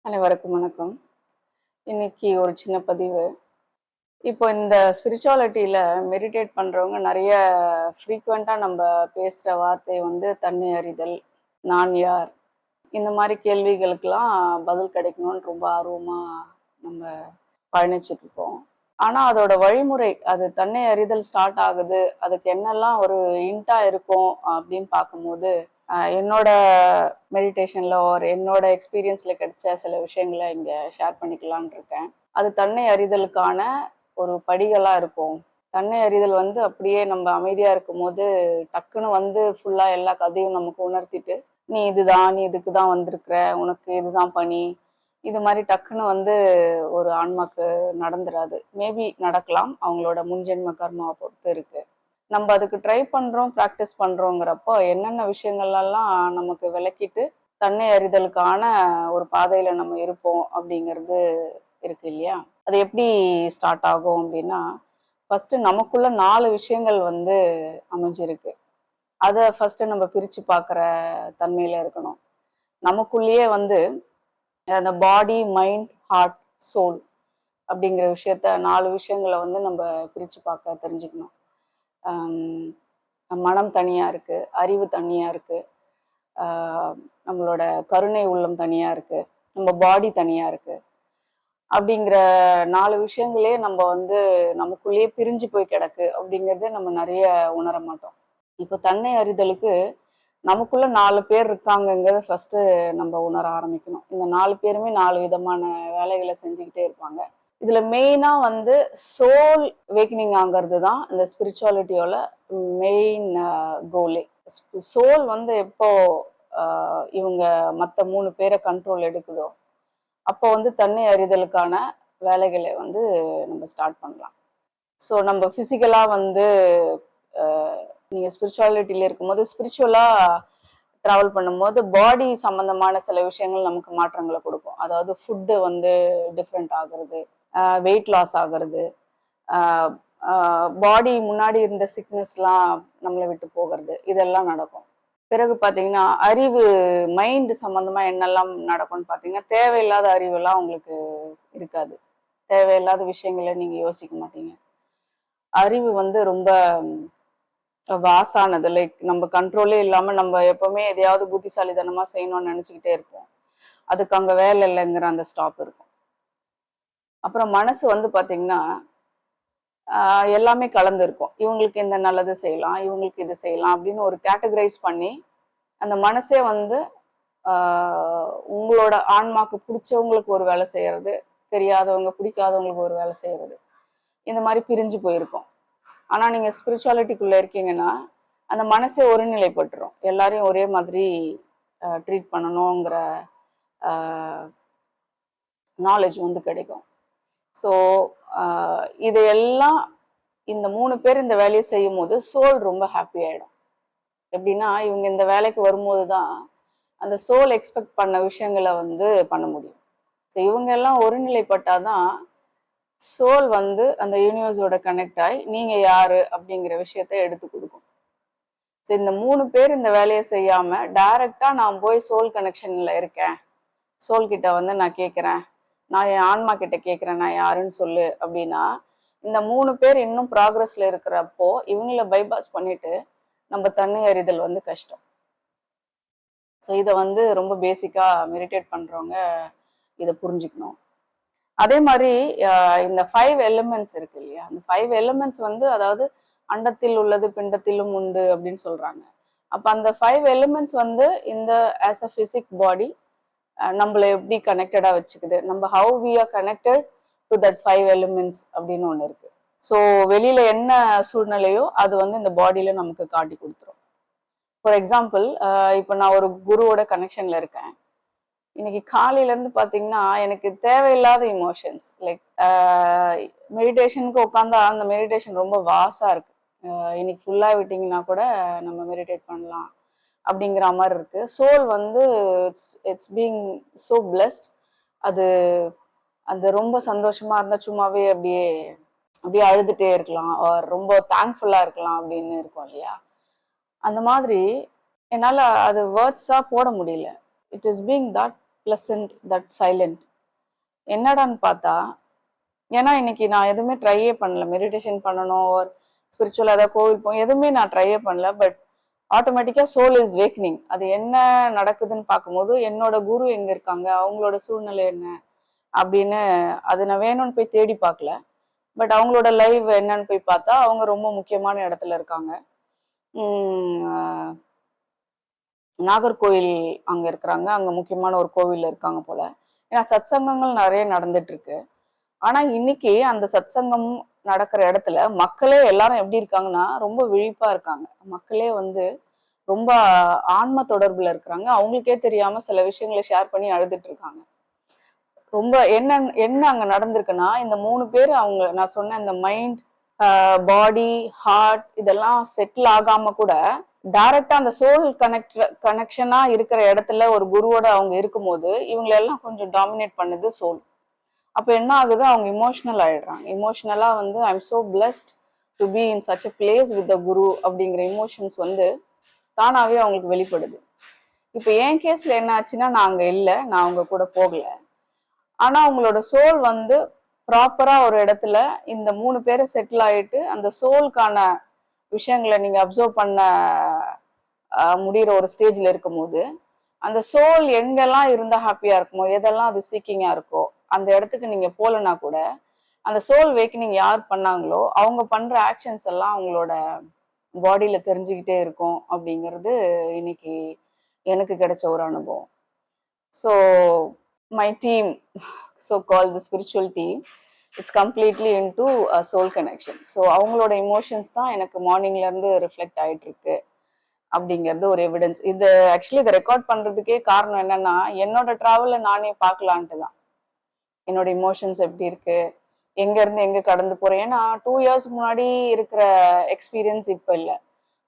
அனைவருக்கும் வணக்கம். இன்னைக்கு ஒரு சின்ன பதிவு. இப்போ இந்த ஸ்பிரிச்சுவாலிட்டியில மெடிடேட் பண்றவங்க நிறைய ஃப்ரீக்வெண்ட்டா நம்ம பேசுற வார்த்தை வந்து தன்னை அறிதல், நான் யார், இந்த மாதிரி கேள்விகளுக்கெல்லாம் பதில் கிடைக்கணும்னு ரொம்ப ஆர்வமா நம்ம பயணிச்சுட்டு இருக்கோம். ஆனா அதோட வழிமுறை, அது தன்னை அறிதல் ஸ்டார்ட் ஆகுது, அதுக்கு என்னெல்லாம் ஒரு இன்ட்டா இருக்கும் அப்படின்னு பார்க்கும்போது, என்னோட மெடிடேஷன்ல ஒரு என்னோட எக்ஸ்பீரியன்ஸ்ல கிடைச்ச சில விஷயங்களை இங்க ஷேர் பண்ணிக்கலான் இருக்கேன். அது தன்னை அறிதலுக்கான ஒரு படிகளா இருக்கும். தன்னை அறிதல் வந்து அப்படியே நம்ம அமைதியா இருக்கும்போது டக்குன்னு வந்து ஃபுல்லா எல்லா கதையும் நமக்கு உணர்த்திட்டு, நீ இதுதான், நீ இதுக்கு தான் வந்திருக்கிற, உனக்கு இதுதான் பணி, இது மாதிரி டக்குன்னு வந்து ஒரு ஆன்மாக்கு நடந்துராது. மேபி நடக்கலாம், அவங்களோட முன்ஜென்ம கர்மாவை பொறுத்து இருக்கு. நம்ம அதுக்கு ட்ரை பண்றோம், ப்ராக்டிஸ் பண்றோங்கிறப்போ என்னென்ன விஷயங்கள்லாம் நமக்கு விளக்கிட்டு தன்னை அறிதலுக்கான ஒரு பாதையில நம்ம இருப்போம் அப்படிங்கிறது இருக்கு இல்லையா. அது எப்படி ஸ்டார்ட் ஆகும் அப்படின்னா, ஃபர்ஸ்ட் நமக்குள்ள 4 விஷயங்கள் வந்து அமைஞ்சிருக்கு. அதை ஃபர்ஸ்ட் நம்ம பிரிச்சு பார்க்குற தன்மையில இருக்கணும். நமக்குள்ளேயே வந்து அந்த பாடி, மைண்ட், ஹார்ட், சோல் அப்படிங்கிற விஷயத்த 4 விஷயங்களை வந்து நம்ம பிரிச்சு பார்க்க தெரிஞ்சுக்கணும். மனம் தனியா இருக்கு, அறிவு தனியா இருக்கு, நம்மளோட கருணை உள்ளம் தனியா இருக்கு, நம்ம பாடி தனியா இருக்கு. அப்படிங்கிற 4 விஷயங்களே நம்ம வந்து நமக்குள்ளேயே பிரிஞ்சு போய் கிடக்கு அப்படிங்கிறத நம்ம நிறைய உணர மாட்டோம். இப்போ தன்னை அறிதலுக்கு நமக்குள்ள 4 பேர் இருக்காங்கங்கிறத ஃபர்ஸ்ட் நம்ம உணர ஆரம்பிக்கணும். இந்த 4 பேருமே 4 விதமான வேலைகளை செஞ்சுக்கிட்டே இருப்பாங்க. இதுல மெயினா வந்து சோல் வேக்கனிங் ஆகிறது தான் இந்த ஸ்பிரிச்சுவாலிட்டியோட மெயின் கோலே. சோல் வந்து எப்போ இவங்க மற்ற 3 பேரை கண்ட்ரோல் எடுக்குதோ அப்போ வந்து தன்னை அறிதலுக்கான வேலைகளை வந்து நம்ம ஸ்டார்ட் பண்ணலாம். ஸோ நம்ம ஃபிசிக்கலா வந்து நீங்கள் ஸ்பிரிச்சுவாலிட்டியில் இருக்கும்போது ஸ்பிரிச்சுவலாக ட்ராவல் பண்ணும்போது பாடி சம்மந்தமான சில விஷயங்கள் நமக்கு மாற்றங்களை கொடுக்கும். அதாவது ஃபுட்டு வந்து டிஃப்ரெண்ட் ஆகுறது, வெயிட் லாஸ் ஆகுறது, பாடி முன்னாடி இருந்த சிக்னஸ்லாம் நம்மளை விட்டு போகிறது, இதெல்லாம் நடக்கும். பிறகு பார்த்தீங்கன்னா அறிவு, மைண்டு சம்மந்தமாக என்னெல்லாம் நடக்கும்னு பார்த்தீங்கன்னா, தேவையில்லாத அறிவெல்லாம் உங்களுக்கு இருக்காது. தேவையில்லாத விஷயங்களை நீங்கள் யோசிக்க மாட்டீங்க. அறிவு வந்து ரொம்ப வாசானது. லைக் நம்ம கண்ட்ரோலே இல்லாமல் நம்ம எப்பவுமே எதையாவது புத்திசாலித்தனமாக செய்யணும்னு நினச்சிக்கிட்டே இருப்போம். அதுக்கு அங்கே வேலை இல்லைங்கிற அந்த ஸ்டாப் இருக்கும். அப்புறம் மனசு வந்து பார்த்தீங்கன்னா எல்லாமே கலந்து இருக்கும். இவங்களுக்கு இந்த நல்லது செய்யலாம், இவங்களுக்கு இது செய்யலாம் அப்படின்னு ஒரு கேட்டகரைஸ் பண்ணி அந்த மனசே வந்து உங்களோட ஆன்மாக்கு பிடிச்சவங்களுக்கு ஒரு வேலை செய்யறது, தெரியாதவங்க பிடிக்காதவங்களுக்கு ஒரு வேலை செய்யறது, இந்த மாதிரி பிரிஞ்சு போயிருக்கும். ஆனால் நீங்கள் ஸ்பிரிச்சுவாலிட்டிக்குள்ளே இருக்கீங்கன்னா அந்த மனசே ஒருநிலைப்பட்டுரும். எல்லாரையும் ஒரே மாதிரி ட்ரீட் பண்ணணுங்கிற நாலேஜ் வந்து கிடைக்கும். ஸோ இதையெல்லாம் இந்த 3 பேர் இந்த வேலையை செய்யும் போது சோல் ரொம்ப ஹாப்பி ஆகிடும். எப்படின்னா இவங்க இந்த வேலைக்கு வரும்போது தான் அந்த சோல் எக்ஸ்பெக்ட் பண்ண விஷயங்களை வந்து பண்ண முடியும். ஸோ இவங்க எல்லாம் ஒருநிலைப்பட்டாதான் சோல் வந்து அந்த யூனிவர்ஸோட கனெக்ட் ஆகி நீங்க யாரு அப்படிங்கிற விஷயத்த எடுத்து கொடுக்கும். ஸோ இந்த 3 பேர் இந்த வேலையை செய்யாம டைரக்டா நான் போய் சோல் கனெக்ஷன்ல இருக்கேன், சோல் கிட்ட வந்து நான் கேட்குறேன், நான் என் ஆன்மா கிட்ட கேட்குறேன் நான் யாருன்னு சொல்லு அப்படின்னா, இந்த 3 பேர் இன்னும் ப்ராக்ரஸ்ல இருக்கிறப்போ இவங்கள பைபாஸ் பண்ணிட்டு நம்ம தன்னை அறிதல் வந்து கஷ்டம். ஸோ இதை வந்து ரொம்ப பேசிக்கா மெடிடேட் பண்றவங்க இதை புரிஞ்சுக்கணும். அதே மாதிரி இந்த 5 எலிமெண்ட்ஸ் இருக்கு இல்லையா, அந்த 5 எலிமெண்ட்ஸ் வந்து அதாவது அண்டத்தில் உள்ளது பிண்டத்திலும் உண்டு அப்படின்னு சொல்றாங்க. அப்ப அந்த 5 எலிமெண்ட்ஸ் வந்து இந்த ஆஸ் அ பிசிக் பாடி நம்மளை எப்படி கனெக்டடா வச்சுக்குது, நம்ம how we are connected to that 5 elements அப்படின்னு ஒன்று இருக்கு. ஸோ வெளியில என்ன சூழ்நிலையோ அது வந்து இந்த பாடியில நமக்கு காட்டி கொடுத்துரும். ஃபார் எக்ஸாம்பிள், இப்போ நான் ஒரு குருவோட கனெக்ஷன்ல இருக்கேன். இன்னைக்கு காலையில இருந்து பாத்தீங்கன்னா எனக்கு தேவையில்லாத இமோஷன்ஸ், லைக் மெடிடேஷனுக்கு உட்காந்தா அந்த மெடிடேஷன் ரொம்ப வாசா இருக்கு, இன்னைக்கு ஃபுல்லா விட்டீங்கன்னா கூட நம்ம மெடிடேட் பண்ணலாம் அப்படிங்கிற மாதிரி இருக்கு. சோல் வந்து இட்ஸ் பீங் ஸோ பிளஸ்ட். அது அது ரொம்ப சந்தோஷமா இருந்தா சும்மாவே அப்படியே அப்படியே அழுதுட்டே இருக்கலாம், ரொம்ப தேங்க்ஃபுல்லா இருக்கலாம் அப்படின்னு இருக்கும் இல்லையா. அந்த மாதிரி என்னால் அது வேர்ட்ஸாக போட முடியல. It is being that pleasant, that silent. என்னடான்னு பார்த்தா, ஏன்னா இன்னைக்கு நான் எதுவுமே ட்ரையே பண்ணல, மெடிடேஷன் பண்ணணும் ஒரு ஸ்பிரிச்சுவல் ஏதாவது கோவில் போகும் எதுவுமே நான் ட்ரையே பண்ணல. பட் ஆட்டோமேட்டிக்கா சோல் இஸ் வேக்னிங். அது என்ன நடக்குதுன்னு பார்க்கும்போது என்னோட குரு எங்க இருக்காங்க, அவங்களோட சூழ்நிலை என்ன அப்படின்னு அது நான் வேணும்னு போய் தேடி பார்க்கல. பட் அவங்களோட லைவ் என்னன்னு போய் பார்த்தா அவங்க ரொம்ப முக்கியமான இடத்துல இருக்காங்க. நாகர்கோவில் அங்க இருக்கிறாங்க, அங்க முக்கியமான ஒரு கோவில்ல இருக்காங்க போல. ஏன்னா சத் சங்கங்கள் நிறைய நடந்துட்டு இருக்கு. ஆனா இன்னைக்கு அந்த சத் சங்கம் நடக்கிற இடத்துல மக்களே எல்லாரும் எப்படி இருக்காங்கன்னா ரொம்ப விழிப்பா இருக்காங்க. மக்களே வந்து ரொம்ப ஆன்ம தொடர்புல இருக்கிறாங்க. அவங்களுக்கே தெரியாம சில விஷயங்களை ஷேர் பண்ணி அழுதுட்டு இருக்காங்க. ரொம்ப என்ன என்ன அங்க நடந்திருக்குன்னா, இந்த 3 பேர் அவங்க நான் சொன்ன இந்த மைண்ட், பாடி, ஹார்ட் இதெல்லாம் செட்டில் ஆகாம கூட டைரக்டா அந்த சோல் கனெக்ஷனா இருக்கிற இடத்துல ஒரு குருவோட அவங்க இருக்கும்போது இவங்களெல்லாம் கொஞ்சம் டாமினேட் பண்ணுது சோல். அப்ப என்ன ஆகுது, அவங்க இமோஷனல் ஆயிடுறாங்க. இமோஷனலா வந்து I am so blessed to be in such a place with the guru அப்படிங்கிற இமோஷன்ஸ் வந்து தானாவே அவங்களுக்கு வெளிப்படுது. இப்ப என் கேஸ்ல என்ன ஆச்சுன்னா, நான் அங்க இல்லை, நான் அவங்க கூட போகல. ஆனா அவங்களோட சோல் வந்து ப்ராப்பரா ஒரு இடத்துல இந்த 3 பேரை செட்டில் ஆயிட்டு அந்த சோலுக்கான விஷயங்களை நீங்க அப்சர்வ் பண்ண முடிகிற ஒரு ஸ்டேஜ்ல இருக்கும்போது அந்த சோல் எங்கெல்லாம் இருந்தா ஹாப்பியா இருக்குமோ, எதெல்லாம் அது சீக்கிங்கா இருக்கோ அந்த இடத்துக்கு நீங்க போலனா கூட அந்த சோல் வேக்கனிங் யார் பண்ணாங்களோ அவங்க பண்ற ஆக்ஷன்ஸ் எல்லாம் அவங்களோட பாடியில தெரிஞ்சுக்கிட்டே இருக்கும் அப்படிங்கிறது இன்னைக்கு எனக்கு கிடைச்ச ஒரு அனுபவம். So my team, so called the spiritual team, it's completely into a soul connection. So அவங்களோட இமோஷன்ஸ் தான் எனக்கு மார்னிங்ல இருந்து ரிஃப்ளெக்ட் ஆயிட்டு இருக்கு அப்படிங்கிறது ஒரு எவிடன்ஸ். இது ஆக்சுவலி இதை ரெக்கார்ட் பண்றதுக்கே காரணம் என்னன்னா, என்னோட டிராவலை நானே பார்க்கலான்ட்டு தான். என்னோட இமோஷன்ஸ் எப்படி இருக்கு, எங்க இருந்து எங்க கடந்து போறேன். ஏன்னா 2 years முன்னாடி இருக்கிற எக்ஸ்பீரியன்ஸ் இப்போ இல்லை.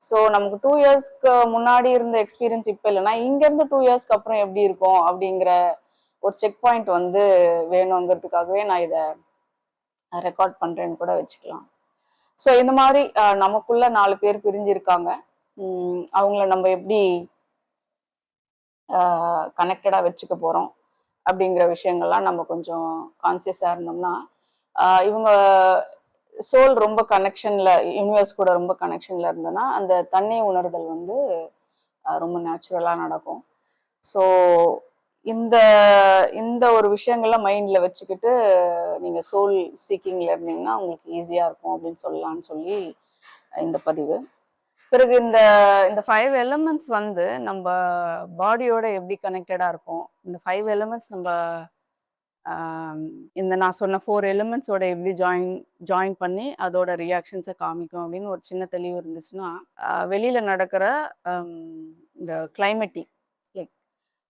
ஸோ நமக்கு 2 yearsக்கு முன்னாடி இருந்த எக்ஸ்பீரியன்ஸ் இப்போ இல்லைன்னா இங்க இருந்து 2 yearsக்கு அப்புறம் எப்படி இருக்கும் அப்படிங்கிற ஒரு செக் பாயிண்ட் வந்து வேணுங்கிறதுக்காகவே நான் இதை ரெக்கார்ட் பண்றேன்னு கூட வச்சுக்கலாம். ஸோ இந்த மாதிரி நமக்குள்ள 4 பேர் பிரிஞ்சிருக்காங்க. அவங்கள நம்ம எப்படி கனெக்டடா வச்சுக்க போறோம் அப்படிங்கிற விஷயங்கள்லாம் நம்ம கொஞ்சம் கான்சியஸா இருந்தோம்னா, இவங்க சோல் ரொம்ப கனெக்ஷன்ல, யூனிவர்ஸ் கூட ரொம்ப கனெக்ஷன்ல இருந்ததுன்னா அந்த தன்னை உணர்தல் வந்து ரொம்ப நேச்சுரலா நடக்கும். ஸோ இந்த இந்த ஒரு விஷயங்கள்ல மைண்ட்ல வச்சுக்கிட்டு நீங்க சோல் சீக்கிங்ல இருந்தீங்கன்னா உங்களுக்கு ஈஸியா இருக்கும் அப்படின்னு சொல்லலாம்னு சொல்லி இந்த பதிவு. பிறகு இந்த இந்த 5 எலிமெண்ட்ஸ் வந்து நம்ம பாடியோட எப்படி கனெக்டடா இருக்கும், இந்த 5 எலிமெண்ட்ஸ் நம்ம இந்த நான் சொன்ன 4 எலிமெண்ட்ஸோட எப்படி ஜாயின் பண்ணி அதோட ரியாக்ஷன்ஸை காமிக்கும் அப்படின்னு ஒரு சின்ன தெளிவு இருந்துச்சுன்னா, வெளியில நடக்கிற இந்த கிளைமேட்டிக், லைக்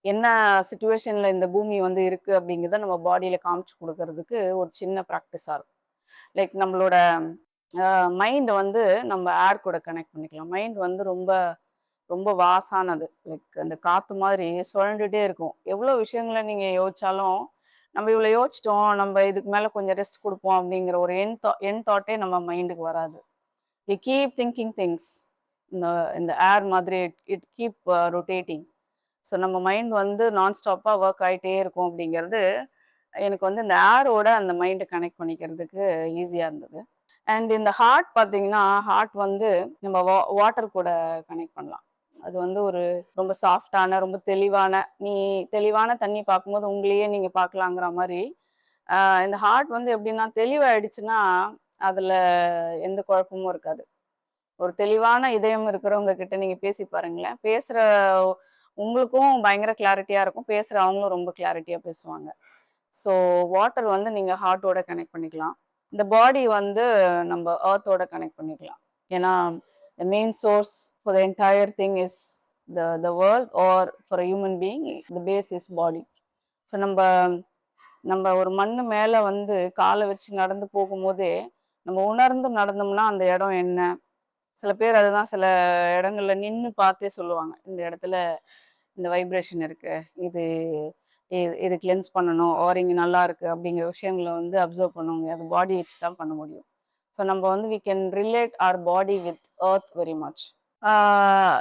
என்ன சுச்சுவேஷன்ல இந்த பூமி வந்து இருக்கு அப்படிங்கிறத நம்ம பாடியில காமிச்சு கொடுக்கறதுக்கு ஒரு சின்ன ப்ராக்டிஸாக இருக்கும். லைக் நம்மளோட மைண்ட் வந்து நம்ம ஏர் கூட கனெக்ட் பண்ணிக்கலாம். மைண்ட் வந்து ரொம்ப ரொம்ப வாசானது, லைக் அந்த காற்று மாதிரி சுழண்டுட்டே இருக்கும். எவ்வளோ விஷயங்களை நீங்கள் யோசிச்சாலும் நம்ம இவ்வளோ யோசிச்சிட்டோம், நம்ம இதுக்கு மேலே கொஞ்சம் ரெஸ்ட் கொடுப்போம் அப்படிங்கிற ஒரு என் தாட்டே நம்ம மைண்டுக்கு வராது. We keep thinking things. இந்த ஏர் மாதிரி இட் கீப் ரொட்டேட்டிங். ஸோ நம்ம மைண்ட் வந்து நான் ஸ்டாப்பாக ஒர்க் ஆகிட்டே இருக்கும் அப்படிங்கிறது எனக்கு வந்து இந்த ஏரோட அந்த மைண்டை கனெக்ட் பண்ணிக்கிறதுக்கு ஈஸியாக இருந்தது. அண்ட் இந்த ஹார்ட் பார்த்தீங்கன்னா, ஹார்ட் வந்து நம்ம வாட்டர் கூட கனெக்ட் பண்ணலாம். அது வந்து ஒரு ரொம்ப சாஃப்டான, ரொம்ப தெளிவான, நீ தெளிவான தண்ணி பார்க்கும்போது உங்களையே நீங்க பார்க்கலாங்கிற மாதிரி இந்த ஹார்ட் வந்து எப்படின்னா தெளிவாயிடுச்சுன்னா அதுல எந்த குழப்பமும் இருக்காது. ஒரு தெளிவான இதயம் இருக்கிறவங்க கிட்ட நீங்க பேசி பாருங்களேன், பேசுற உங்களுக்கும் பயங்கர கிளாரிட்டியா இருக்கும், பேசுற அவங்களும் ரொம்ப கிளாரிட்டியா பேசுவாங்க. ஸோ வாட்டர் வந்து நீங்க ஹார்ட்டோட கனெக்ட் பண்ணிக்கலாம். இந்த பாடி வந்து நம்ம எர்த்தோட கனெக்ட் பண்ணிக்கலாம். ஏன்னா the main source for the entire thing is the world, or for a human being the base is body. So நம்ம ஒரு மண்ணு மேலே வந்து காலை வச்சு நடந்து போகும்போதே நம்ம உணர்ந்து நடந்தோம்னா அந்த இடம் என்ன, சில பேர் அதுதான் சில இடங்கள்ல நின்று பார்த்தே சொல்லுவாங்க, இந்த இடத்துல இந்த வைப்ரேஷன் இருக்கு, இது இது கிளென்ஸ் பண்ணணும், ஆர் இங்கே நல்லா இருக்கு அப்படிங்கிற விஷயங்களை வந்து அப்சர்வ் பண்ணுவாங்க. அது பாடி வச்சு தான் பண்ண முடியும். ஸோ நம்ம வந்து we can relate our body with earth very much.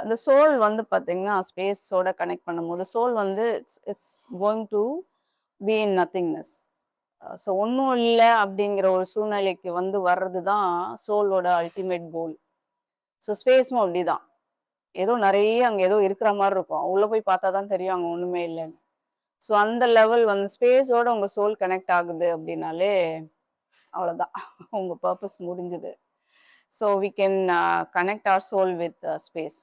இந்த சோல் வந்து பார்த்தீங்கன்னா ஸ்பேஸோட கனெக்ட் பண்ணும்போது சோல் வந்து it's going to be in nothingness. So ஒன்றும் இல்லை அப்படிங்கிற ஒரு சூழ்நிலைக்கு வந்து வர்றது தான் சோலோட அல்டிமேட் கோல். ஸோ ஸ்பேஸும் அப்படிதான். ஏதோ நிறைய அங்கே ஏதோ இருக்கிற மாதிரி இருக்கும், உள்ளே போய் பார்த்தா தான் தெரியும் அங்கே ஒன்றுமே இல்லைன்னு. ஸோ அந்த லெவல் வந்து ஸ்பேஸோட உங்கள் சோல் கனெக்ட் ஆகுது அப்படின்னாலே அவ்வளோதான், உங்கள் பர்பஸ் முடிஞ்சுது. So we can connect our soul with space.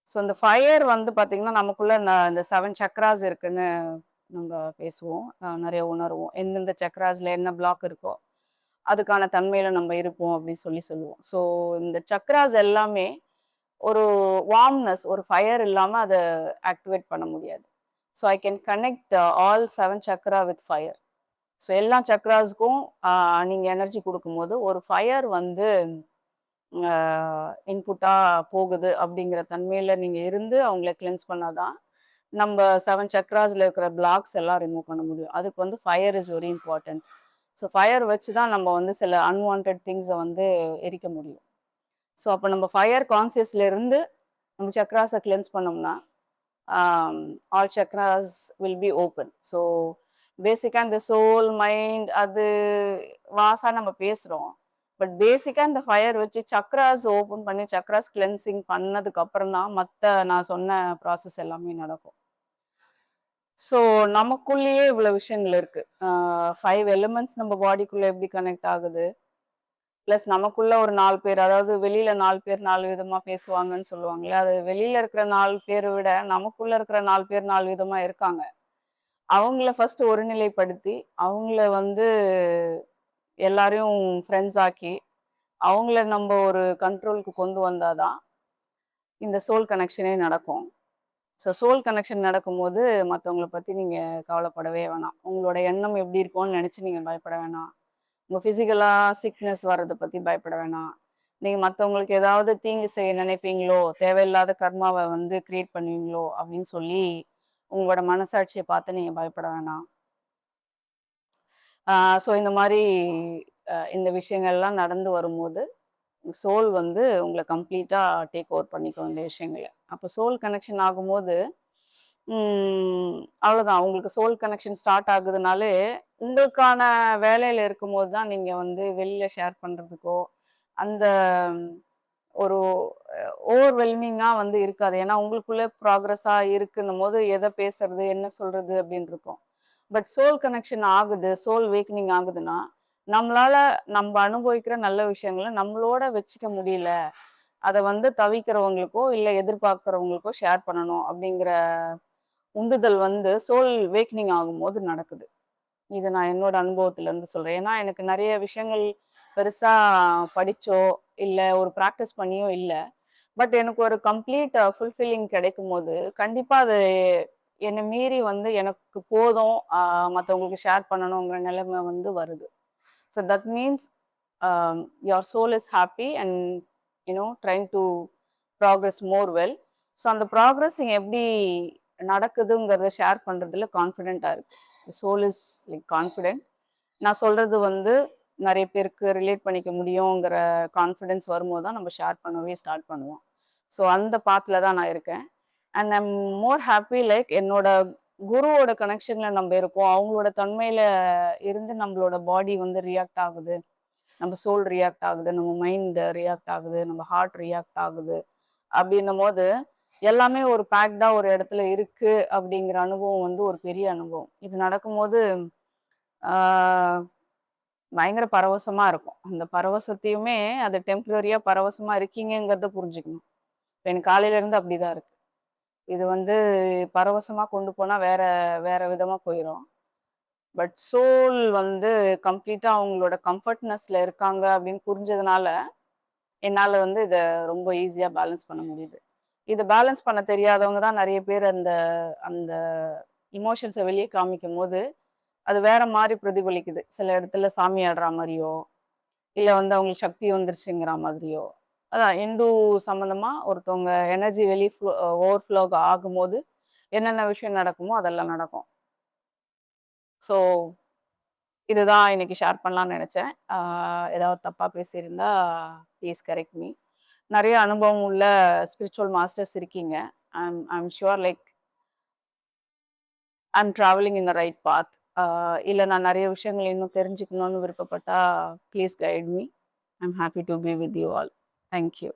So இந்த ஃபயர் வந்து பார்த்தீங்கன்னா நமக்குள்ள இந்த 7 சக்ராஸ் இருக்குன்னு நம்ம பேசுவோம், நிறைய உணர்வோம். எந்தெந்த சக்ராஸில் என்ன பிளாக் இருக்கோ அதுக்கான தன்மையில் நம்ம இருப்போம் அப்படின்னு சொல்லுவோம். ஸோ இந்த சக்ராஸ் எல்லாமே ஒரு வார்ம்னஸ், ஒரு ஃபயர் இல்லாமல் அதை ஆக்டிவேட் பண்ண முடியாது. So I can connect all 7 Chakra with fire. So எல்லா சக்ராஸ்க்கும் நீங்கள் எனர்ஜி கொடுக்கும்போது ஒரு ஃபயர் வந்து இன்புட்டாக போகுது அப்படிங்கிற தன்மையில் நீங்கள் இருந்து அவங்கள கிளென்ஸ் பண்ணாதான் நம்ம 7 சக்ராஸில் இருக்கிற பிளாக்ஸ் எல்லாம் ரிமூவ் பண்ண முடியும். அதுக்கு வந்து fire is very important. So fire வச்சு தான் நம்ம வந்து சில அன்வான்ட் திங்ஸை வந்து எரிக்க முடியும். ஸோ அப்போ நம்ம ஃபயர் கான்சியஸ்ல இருந்து நம்ம சக்ராஸை கிளென்ஸ் பண்ணோம்னா all chakras will be open. So பேசிக்காக இந்த சோல் மைண்ட் அது வாசா நம்ம பேசுகிறோம். பட் பேசிக்காக இந்த ஃபயர் வச்சு சக்ராஸ் ஓப்பன் பண்ணி சக்ராஸ் கிளென்சிங் பண்ணதுக்கு அப்புறம் தான் மற்ற நான் சொன்ன ப்ராசஸ் எல்லாமே நடக்கும். ஸோ நமக்குள்ளேயே இவ்வளோ விஷயங்கள் இருக்கு. 5 எலிமெண்ட்ஸ் நம்ம பாடிக்குள்ள எப்படி கனெக்ட் ஆகுது, ப்ளஸ் நமக்குள்ள ஒரு 4 பேர், அதாவது வெளியில 4 பேர் 4 விதமா பேசுவாங்கன்னு சொல்லுவாங்களே, அது வெளியில இருக்கிற 4 பேரை விட நமக்குள்ள இருக்கிற 4 பேர் 4 விதமா இருக்காங்க. அவங்கள ஃபர்ஸ்ட் ஒருநிலைப்படுத்தி அவங்கள வந்து எல்லாரையும் ஃப்ரெண்ட்ஸ் ஆக்கி அவங்கள நம்ம ஒரு கண்ட்ரோலுக்கு கொண்டு வந்தாதான் இந்த சோல் கனெக்ஷனே நடக்கும். ஸோ சோல் கனெக்ஷன் நடக்கும்போது மற்றவங்கள பற்றி நீங்கள் கவலைப்படவே வேணாம். உங்களோட எண்ணம் எப்படி இருக்கும்னு நினச்சி நீங்கள் பயப்பட வேணாம். உங்கள் ஃபிசிக்கலாக சிக்னஸ் வர்றதை பற்றி பயப்பட வேணாம். நீங்கள் மற்றவங்களுக்கு ஏதாவது தீங்கு செய்ய நினைப்பீங்களோ, தேவையில்லாத கர்மாவை வந்து கிரியேட் பண்ணுவீங்களோ அப்படின்னு சொல்லி உங்களோட மனசாட்சியை பார்த்து நீங்கள் பயப்பட வேணாம். ஸோ இந்த மாதிரி இந்த விஷயங்கள்லாம் நடந்து வரும்போது சோல் வந்து உங்களை கம்ப்ளீட்டாக டேக் ஓவர் பண்ணிக்கும் இந்த விஷயங்களை. அப்போ சோல் கனெக்ஷன் ஆகும்போது அவ்வளோதான், உங்களுக்கு சோல் கனெக்ஷன் ஸ்டார்ட் ஆகுதுனாலே உங்களுக்கான வேலையில் இருக்கும்போது தான் நீங்கள் வந்து வெளியில் ஷேர் பண்ணுறதுக்கோ அந்த ஒரு ஓவர்வெல்மிங்காக வந்து இருக்காது. ஏன்னா உங்களுக்குள்ளே ப்ராக்ரஸாக இருக்குன்னும் போது எதை பேசுறது என்ன சொல்கிறது அப்படின்னு இருக்கும். பட் சோல் கனெக்ஷன் ஆகுது, சோல் வேக்னிங் ஆகுதுன்னா நம்மளால நம்ம அனுபவிக்கிற நல்ல விஷயங்களை நம்மளோட வச்சுக்க முடியல, அதை வந்து தவிக்கிறவங்களுக்கோ இல்லை எதிர்பார்க்குறவங்களுக்கோ ஷேர் பண்ணணும் அப்படிங்கிற உந்துதல் வந்து சோல் வேக்னிங் ஆகும்போது நடக்குது. இது நான் என்னோட அனுபவத்திலேருந்து சொல்கிறேன். ஏன்னா எனக்கு நிறைய விஷயங்கள் பெருசாக படித்தோ இல்லை ஒரு ப்ராக்டிஸ் பண்ணியோ இல்லை. பட் எனக்கு ஒரு கம்ப்ளீட் ஃபுல்ஃபில்லிங் கிடைக்கும் போது கண்டிப்பாக அது என்னை மீறி வந்து எனக்கு போதும் மற்றவங்களுக்கு ஷேர் பண்ணணுங்கிற நிலைமை வந்து வருது. So that means your soul is happy and trying to progress more well. So அந்த ப்ராக்ரஸிங் எப்படி நடக்குதுங்கிறத ஷேர் பண்ணுறதுல கான்ஃபிடென்ட்டாக இருக்குது. Soul is like confident. நான் சொல்கிறது வந்து நிறைய பேருக்கு ரிலேட் பண்ணிக்க முடியுங்கிற கான்ஃபிடென்ஸ் வரும்போது தான் நம்ம ஷேர் பண்ணவே ஸ்டார்ட் பண்ணுவோம். ஸோ அந்த பாத்தில் தான் நான் இருக்கேன். And I'm more happy like என்னோட குருவோட கனெக்ஷனில் நம்ம இருக்கோம். அவங்களோட தன்மையில் இருந்து நம்மளோட பாடி வந்து ரியாக்ட் ஆகுது, நம்ம சோல் ரியாக்ட் ஆகுது, நம்ம மைண்ட் ரியாக்ட் ஆகுது, நம்ம ஹார்ட் ரியாக்ட் ஆகுது அப்படின்னும் போது எல்லாமே ஒரு பேக்டாக ஒரு இடத்துல இருக்குது அப்படிங்கிற அனுபவம் வந்து ஒரு பெரிய அனுபவம். இது நடக்கும்போது பயங்கர பரவசமாக இருக்கும். அந்த பரவசத்தையுமே அது டெம்ப்ரரியாக பரவசமாக இருக்கீங்கிறத புரிஞ்சுக்கணும். இப்போ எனக்கு காலையிலேருந்து அப்படி தான் இருக்குது. இது வந்து பரவசமாக கொண்டு போனால் வேற வேற விதமாக போயிடும். பட் சோல் வந்து கம்ப்ளீட்டாக அவங்களோட கம்ஃபர்ட்னஸில் இருக்காங்க அப்படின்னு புரிஞ்சதுனால என்னால் வந்து இதை ரொம்ப ஈஸியாக பேலன்ஸ் பண்ண முடியுது. இதை பேலன்ஸ் பண்ண தெரியாதவங்க தான் நிறைய பேர் அந்த அந்த இமோஷன்ஸை வெளியே காமிக்கும் போது அது வேற மாதிரி பிரதிபலிக்குது. சில இடத்துல சாமி ஆடுற மாதிரியோ இல்லை வந்து அவங்களுக்கு சக்தி வந்துருச்சுங்கிற மாதிரியோ. அதான் இந்து சம்மந்தமாக ஒருத்தவங்க எனர்ஜி வெளியே ஓவர்ஃப்ளோ ஆகும்போது என்னென்ன விஷயம் நடக்குமோ அதெல்லாம் நடக்கும். ஸோ இதுதான் இன்னைக்கு ஷேர் பண்ணலான்னு நினச்சேன். ஏதாவது தப்பாக பேசியிருந்தா ப்ளீஸ் கரெக்ட் மீ. நிறைய அனுபவம் உள்ள ஸ்பிரிச்சுவல் மாஸ்டர்ஸ் இருக்கீங்க. I'm sure like I'm traveling in the right path. இல்லை நான் நிறைய விஷயங்கள் இன்னும் தெரிஞ்சுக்கணும்னு விருப்பப்பட்டா please guide me. I'm happy to be with you all. Thank you.